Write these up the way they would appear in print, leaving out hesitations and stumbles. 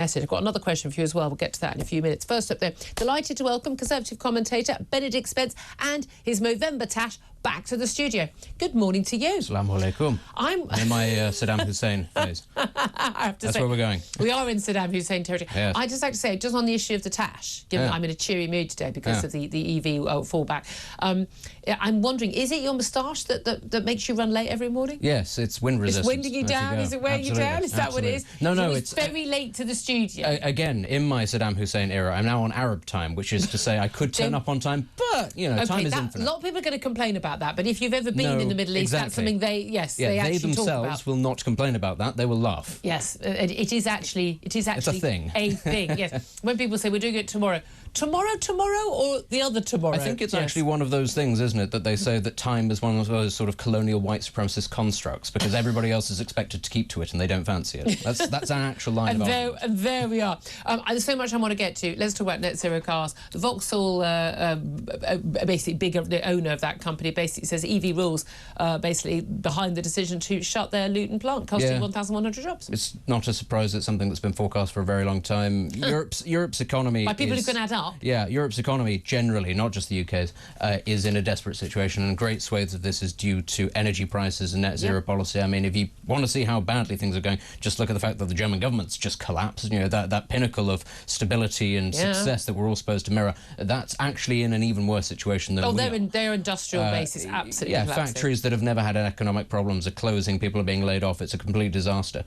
message. I've got another question for you as well. We'll get to that in a few minutes. First up, though, delighted to welcome Conservative commentator Benedict Spence and his Movember tash back to the studio. Good morning to you. Assalamu alaikum. I'm in my Saddam Hussein phase. I have to That's say, where we're going. We are in Saddam Hussein territory. Yes. I just like to say, just on the issue of the tash, given that I'm in a cheery mood today because of the EV fallback, I'm wondering, is it your moustache that makes you run late every morning? Yes, it's wind resistant. It's winding you down? Is it weighing you down? Is that what it is? No, so it's very late to the studio. Again, in my Saddam Hussein era, I'm now on Arab time, which is to say I could turn up on time, but, you know, time is infinite. A lot of people are going to complain about that, but if you've ever been in the Middle East, that's something they actually talk about. They themselves will not complain about that. They will laugh. Yes, it is actually it's a thing. Yes. When people say we're doing it tomorrow, or the other tomorrow? I think it's actually one of those things, isn't it, that they say that time is one of those sort of colonial white supremacist constructs because everybody else is expected to keep to it and they don't fancy it. That's an actual line of argument. And there we are. There's so much I want to get to. Let's talk about net zero cars. The Vauxhall, basically the owner of that company, basically says EV rules basically behind the decision to shut their Luton plant, costing 1,100 jobs. It's not a surprise. It's something that's been forecast for a very long time. Europe's economy by people who can add up. Yeah, Europe's economy generally, not just the UK's, is in a desperate situation, and great swathes of this is due to energy prices and net zero policy. I mean, if you want to see how badly things are going, just look at the fact that the German government's just collapsed. You know, that pinnacle of stability and success that we're all supposed to mirror, that's actually in an even worse situation than we are. Their industrial base is absolutely collapsing. Factories that have never had economic problems are closing, people are being laid off, it's a complete disaster.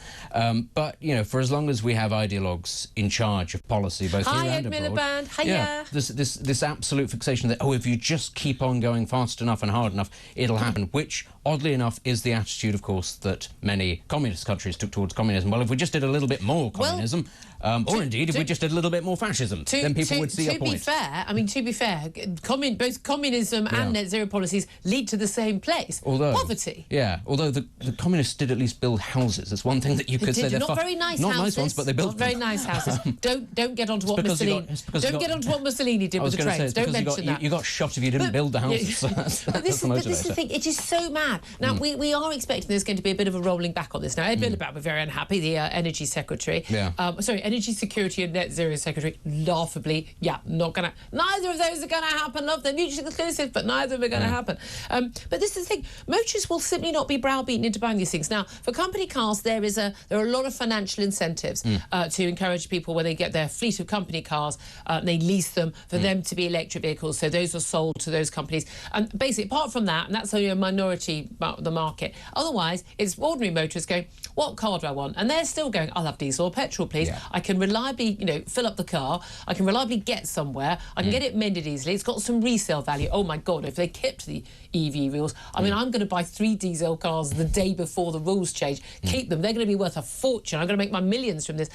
But, you know, for as long as we have ideologues in charge of policy, both here and abroad... Miliband. This absolute fixation that, if you just keep on going fast enough and hard enough, it'll happen, which, oddly enough, is the attitude, of course, that many communist countries took towards communism. Well, if we just did a little bit more communism, or indeed, if we just did a little bit more fascism, then people would see a point. To be fair, both communism and net zero policies lead to the same place, poverty. Yeah, although the communists did at least build houses. That's one thing that you could say. They're not very nice houses. Not nice ones, but they built them. Very nice houses. Don't get onto what Mussolini... Don't get onto what Mussolini did with the trains. Don't mention that. You got shot if you didn't build the houses. But this is the thing. It is so mad. Now, we are expecting there's going to be a bit of a rolling back on this. Now, Ed Miliband, we're very unhappy, the Energy Secretary. Energy Security and Net Zero Secretary, laughably, not going to... Neither of those are going to happen, love. They're mutually exclusive, but neither of them are going to happen. But this is the thing. Motorists will simply not be browbeaten into buying these things. Now, for company cars, there are a lot of financial incentives to encourage people when they get their fleet of company cars, they lease them for them to be electric vehicles. So those are sold to those companies. And basically, apart from that, and that's only a minority of the market, otherwise, it's ordinary motorists going, what car do I want? And they're still going, I'll have diesel or petrol, please. I can reliably, fill up the car. I can reliably get somewhere. I can get it mended easily. It's got some resale value. Oh, my God, if they kept the EV rules, I mean, I'm going to buy 3 diesel cars the day before the rules change. Keep them. They're going to be worth a fortune. I'm going to make my millions from this.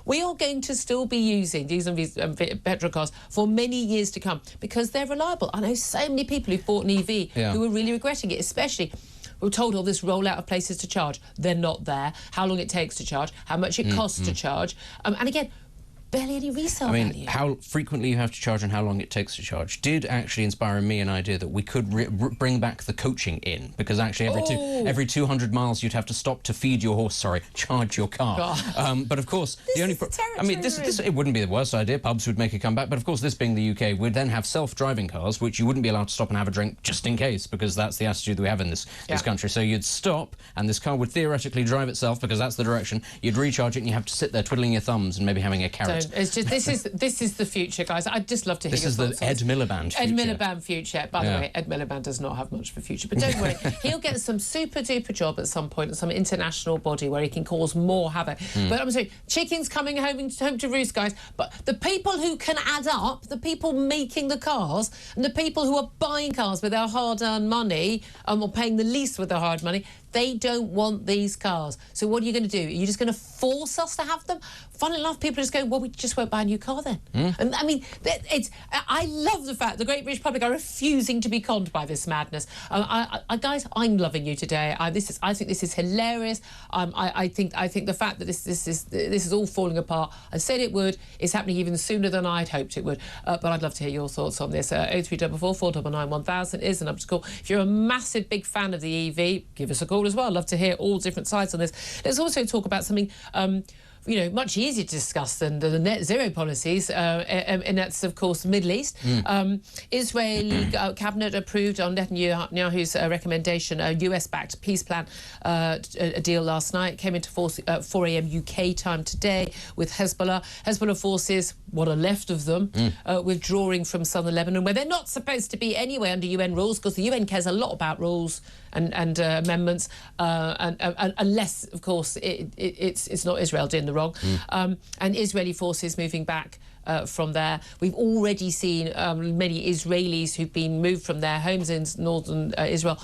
We are going to still be using diesel and petrol cars for many years to come because they're reliable. I know so many people who've bought an EV who are really regretting it, especially... We're told all this rollout of places to charge. They're not there. How long it takes to charge, how much it costs to charge. And again, barely any resale value. How frequently you have to charge and how long it takes to charge did actually inspire me an idea that we could bring back the coaching in, because actually every 200 miles you'd have to stop to feed your horse, charge your car. But of course, it wouldn't be the worst idea. Pubs would make a comeback, but of course, this being the UK, we'd then have self-driving cars, which you wouldn't be allowed to stop and have a drink just in case, because that's the attitude that we have in this country. So you'd stop, and this car would theoretically drive itself, because that's the direction. You'd recharge it, and you have to sit there twiddling your thumbs and maybe having a carrot. It's just this is the future, guys. I'd just love to hear your thoughts. This is the Ed Miliband future. Ed Miliband future. By the way, Ed Miliband does not have much for future, but don't worry, he'll get some super duper job at some point at some international body where he can cause more havoc. But I'm saying, chickens coming home to roost, guys. But the people who can add up, the people making the cars, and the people who are buying cars with their hard-earned money, or paying the lease with their hard money, they don't want these cars. So what are you going to do? Are you just going to force us to have them? Funnily enough, people are just going, well, we just won't buy a new car then. And I mean, I love the fact the great British public are refusing to be conned by this madness. Guys, I'm loving you today. I think this is hilarious. I think the fact that this is all falling apart. I said it would. It's happening even sooner than I'd hoped it would. But I'd love to hear your thoughts on this. 0344 499 1000 is the number to call. If you're a massive big fan of the EV, give us a call as well. I'd love to hear all different sides on this. Let's also talk about something much easier to discuss than the net zero policies, and that's, of course, the Middle East. Israeli cabinet approved on Netanyahu's recommendation a US-backed peace plan a deal last night. Came into force at 4 a.m. UK time today with Hezbollah. Hezbollah forces, what are left of them, withdrawing from southern Lebanon, where they're not supposed to be anyway under UN rules, because the UN cares a lot about rules and amendments, and unless, of course, it's not Israel doing the wrong. And Israeli forces moving back from there. We've already seen many Israelis who've been moved from their homes in northern Israel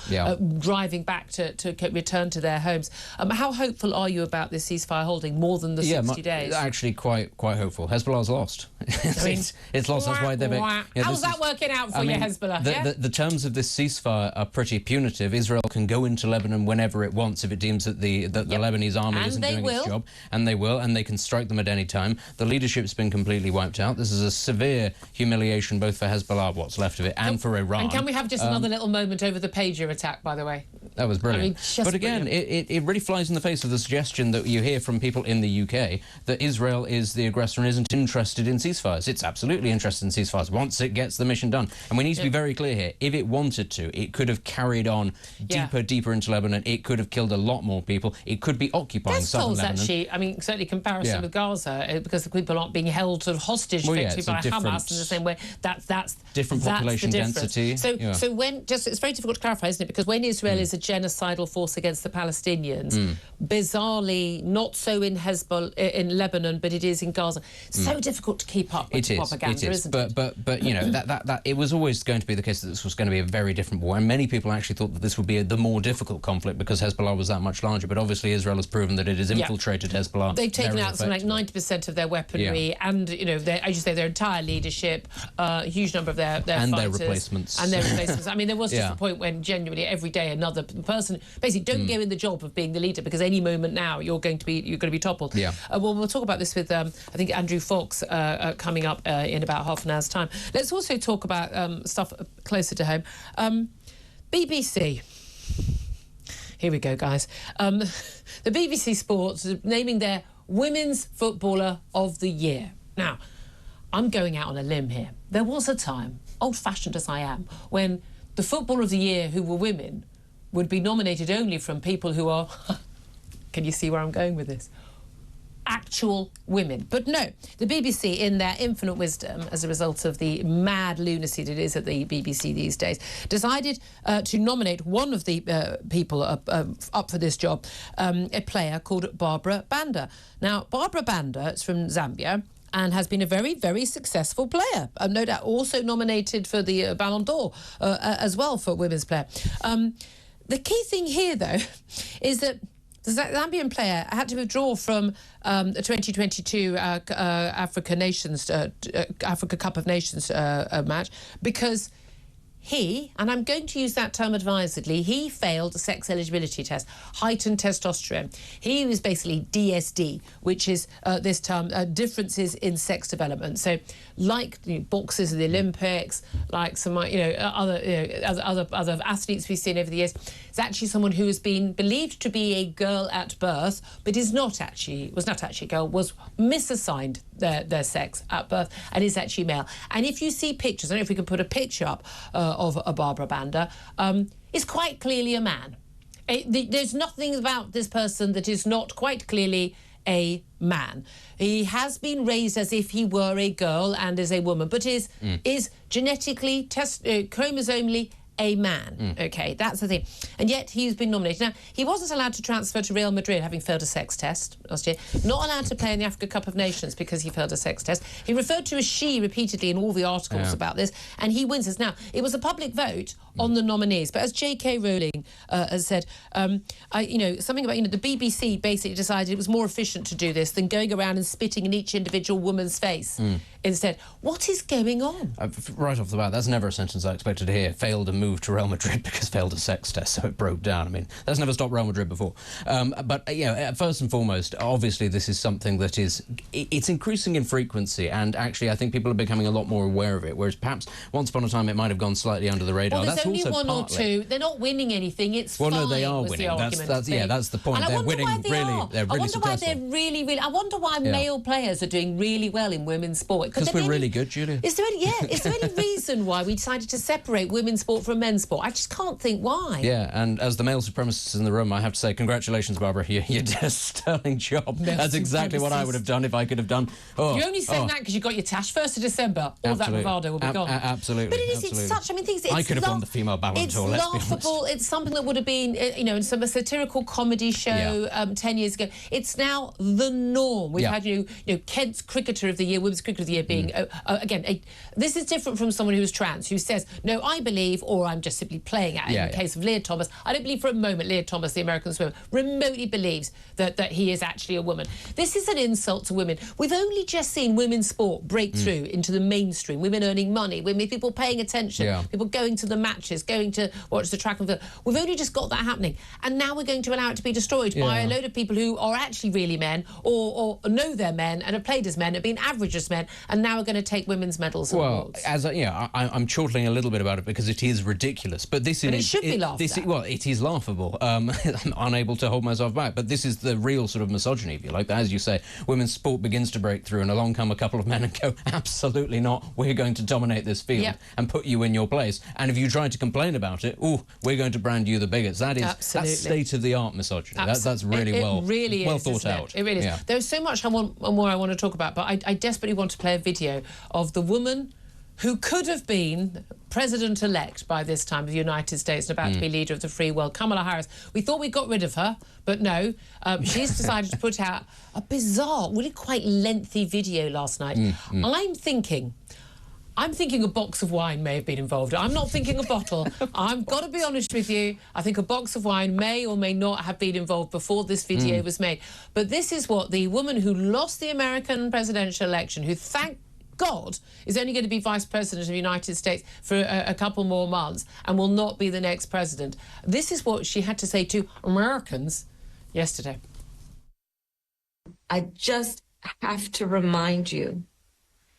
driving back to return to their homes. How hopeful are you about this ceasefire holding more than the 60 days? Actually, quite hopeful. Hezbollah's lost. It's lost. That's why they're. How's that working out for you, Hezbollah? The terms of this ceasefire are pretty punitive. Israel can go into Lebanon whenever it wants if it deems that the Lebanese army isn't doing its job, and they will, and they can strike them at any time. The leadership's been completely wiped out. This is a severe humiliation both for Hezbollah, what's left of it, and for Iran. And can we have just another little moment over the pager attack, by the way? That was brilliant. But again, it really flies in the face of the suggestion that you hear from people in the UK that Israel is the aggressor and isn't interested in ceasefires. It's absolutely interested in ceasefires once it gets the mission done. And we need to be very clear here. If it wanted to, it could have carried on deeper into Lebanon. It could have killed a lot more people. It could be occupying southern Lebanon. Actually, I mean, certainly comparison with Gaza, because the people aren't being held sort of hostage by Hamas in the same way. That's different population density. So when it's very difficult to clarify, isn't it? Because when Israel is a genocidal force against the Palestinians, bizarrely not so in Hezbollah in Lebanon, but it is in Gaza. So difficult to keep up with propaganda, isn't it? But you know that it was always going to be the case that this was going to be a very different war, and many people actually thought that this would be the more difficult conflict because Hezbollah was that much larger. But obviously Israel has proven that it has infiltrated Hezbollah. They've taken out something like 90% of their weaponry, and as you say, their entire leadership, a huge number of their and fighters, their replacements. And their replacements. I mean, there was just a point when genuinely every day another person basically don't go in the job of being the leader, because any moment now you're going to be toppled. Well, we'll talk about this with I think Andrew Fox coming up in about half an hour's time. Let's also talk about stuff closer to home. BBC. Here we go, guys. The BBC Sports is naming their Women's Footballer of the Year. Now, I'm going out on a limb here. There was a time, old-fashioned as I am, when the Footballer of the Year who were women would be nominated only from people who are... Can you see where I'm going with this? Actual women. But no, the BBC, in their infinite wisdom, as a result of the mad lunacy that is at the BBC these days, decided to nominate one of the people up for this job, a player called Barbra Banda. Now, Barbra Banda is from Zambia and has been a very, very successful player. No doubt also nominated for the Ballon d'Or as well for women's player. The key thing here, though, is that the Zambian player had to withdraw from the 2022 Africa Cup of Nations match because he, and I'm going to use that term advisedly, he failed a sex eligibility test, heightened testosterone. He was basically DSD, which is this term, differences in sex development. So, like boxers in the Olympics, like some other athletes we've seen over the years, it's actually someone who has been believed to be a girl at birth, but was not actually a girl, was misassigned their sex at birth, and is actually male. And if you see pictures, I don't know if we can put a picture up of a Barbra Banda, is quite clearly a man. There's nothing about this person that is not quite clearly a man. He has been raised as if he were a girl and is a woman, but is genetically, chromosomally a man. OK, that's the thing. And yet he's been nominated. Now, he wasn't allowed to transfer to Real Madrid, having failed a sex test last year. Not allowed to play in the Africa Cup of Nations because he failed a sex test. He referred to as she repeatedly in all the articles about this, and he wins this. Now, it was a public vote on the nominees, but as J.K. Rowling has said, something about, the BBC basically decided it was more efficient to do this than going around and spitting in each individual woman's face instead. What is going on? Right off the bat, that's never a sentence I expected to hear. Failed a move moved to Real Madrid because failed a sex test, so it broke down. I mean, that's never stopped Real Madrid before. But first and foremost, obviously this is something that it's increasing in frequency, and actually I think people are becoming a lot more aware of it, whereas perhaps once upon a time it might have gone slightly under the radar. Well, there's that's only also one partly... or two. They're not winning anything. It's well, fine. No, they are winning. That's the point. They're winning really. They're really successful. I wonder why male players are doing really well in women's sport. Because we're really good, Julia. Is there any reason why we decided to separate women's sport from men's sport? I just can't think why. Yeah, and as the male supremacists in the room, I have to say congratulations, Barbara. You did a sterling job. That's exactly what I would have done if I could have done. You're only saying that because you got your tash 1st of December. All that bravado will be gone. Absolutely. But it's such. I mean, I could have won the female Ballon d'Or. Let's be honest. It's something that would have been, in some satirical comedy show 10 years ago. It's now the norm. We've had Kent's Cricketer of the Year, Women's Cricketer of the Year being this is different from someone who's trans who says, no, I believe, or I'm just simply playing at it. In the case of Leah Thomas, I don't believe for a moment Leah Thomas, the American swimmer, remotely believes that he is actually a woman. This is an insult to women. We've only just seen women's sport break through into the mainstream. Women earning money, people paying attention, people going to the matches, going to watch the track and field. We've only just got that happening, and now we're going to allow it to be destroyed by a load of people who are actually really men, or know they're men and have played as men, have been average as men, and now are going to take women's medals. Well, I'm chortling a little bit about it because it is ridiculous, but this it should be laughed at. Well, it is laughable. I'm unable to hold myself back, but this is the real sort of misogyny, if you like. As you say, women's sport begins to break through, and along come a couple of men and go, absolutely not, we're going to dominate this field and put you in your place. And if you try to complain about it, we're going to brand you the bigots. That's state-of-the-art misogyny. That's really well thought out. It really is. There's so much more I want to talk about, but I desperately want to play a video of the woman who could have been president-elect by this time of the United States and about to be leader of the free world, Kamala Harris. We thought we got rid of her, but no. She's decided to put out a bizarre, really quite lengthy video last night. I'm thinking a box of wine may have been involved. I'm not thinking a bottle. I've got to be honest with you. I think a box of wine may or may not have been involved before this video was made. But this is what the woman who lost the American presidential election, who, thank God, is only going to be vice president of the United States for a couple more months and will not be the next president. This is what she had to say to Americans yesterday. I just have to remind you,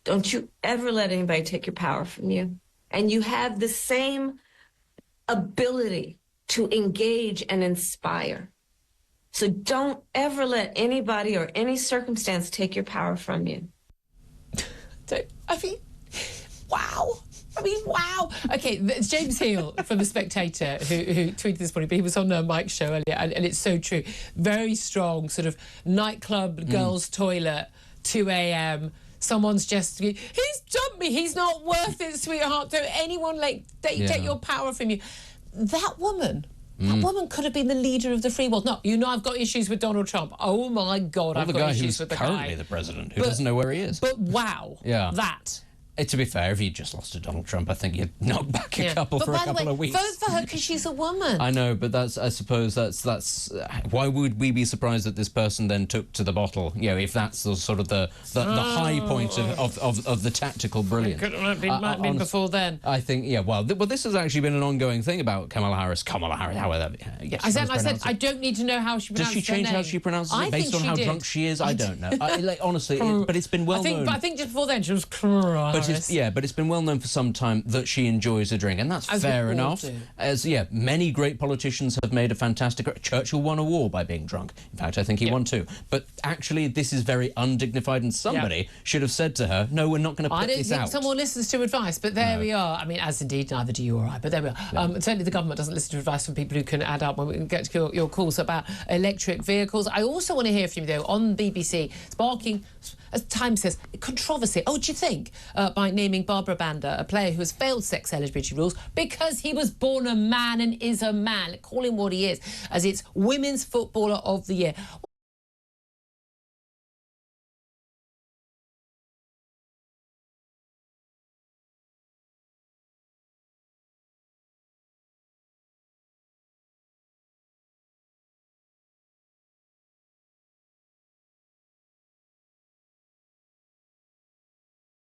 don't you ever let anybody take your power from you. And you have the same ability to engage and inspire. So don't ever let anybody or any circumstance take your power from you. Wow. OK, it's James Heal from The Spectator who tweeted this morning, but he was on Mike's show earlier, and it's so true. Very strong sort of nightclub, girls' toilet, 2 a.m, someone's just, he's dumped me, he's not worth it, sweetheart, don't anyone take your power from you. That woman could have been the leader of the free world. No, I've got issues with Donald Trump. Oh, my God, I've got issues with the guy. The guy who's currently the president, who doesn't know where he is. But wow, that. To be fair, if you just lost to Donald Trump, I think you'd knock back a couple for a couple of weeks. Vote for her because she's a woman. I know, but I suppose that's why would we be surprised that this person then took to the bottle? If that's the sort of the high point of the tactical brilliance. It could have been before then. I think, well, this has actually been an ongoing thing about Kamala Harris, however. I said I don't need to know how she pronounces Does she change how she pronounces it based on how drunk she is? I don't know. Honestly, but it's been well known. But I think just before then she was but it's been well known for some time that she enjoys a drink, and that's fair enough. As many great politicians have made a fantastic. Churchill won a war by being drunk. In fact, I think he won too. But actually, this is very undignified, and somebody should have said to her, "No, we're not going to put this out." I don't think someone listens to advice, but there we are. I mean, as indeed neither do you or I. But there we are. Certainly, the government doesn't listen to advice from people who can add up when we get to your calls about electric vehicles. I also want to hear from you though on BBC, sparking, as Time says, controversy. Oh, do you think by naming Barbra Banda, a player who has failed sex eligibility rules because he was born a man and is a man, call him what he is, as it's Women's Footballer of the Year?